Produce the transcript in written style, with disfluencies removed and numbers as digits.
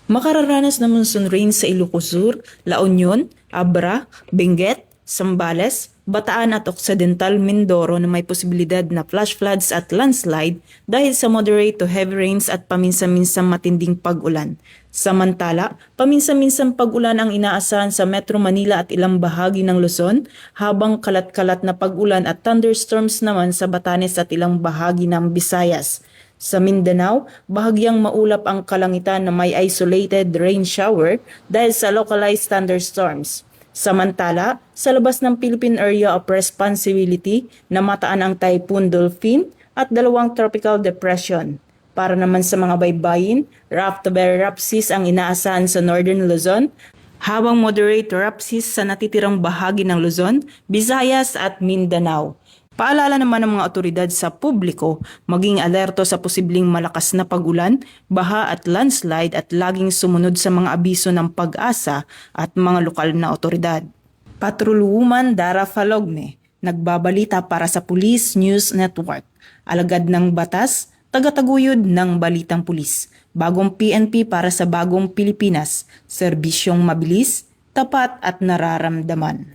Makararanas ng monsoon rain sa Ilocos Sur, La Union, Abra, Benguet, Zambales, Bataan at Occidental Mindoro na may posibilidad na flash floods at landslide dahil sa moderate to heavy rains at paminsan-minsang matinding pag-ulan. Samantala, paminsan-minsang pag-ulan ang inaasahan sa Metro Manila at ilang bahagi ng Luzon, habang kalat-kalat na pag-ulan at thunderstorms naman sa Batanes at ilang bahagi ng Visayas. Sa Mindanao, bahagyang maulap ang kalangitan na may isolated rain shower dahil sa localized thunderstorms. Samantala, sa labas ng Philippine Area of Responsibility, namataan ang Typhoon Dolphin at dalawang tropical depression. Para naman sa mga baybayin, rough to very rough seas ang inaasahan sa Northern Luzon, habang moderate to rough seas sa natitirang bahagi ng Luzon, Visayas at Mindanao. Paalala naman ng mga otoridad sa publiko, maging alerto sa posibleng malakas na pag-ulan, baha at landslide at laging sumunod sa mga abiso ng Pag-asa at mga lokal na otoridad. Patrolwoman Dara Falogme, nagbabalita para sa Police News Network. Alagad ng batas, tagataguyod ng balitang pulis. Bagong PNP para sa bagong Pilipinas, serbisyong mabilis, tapat at nararamdaman.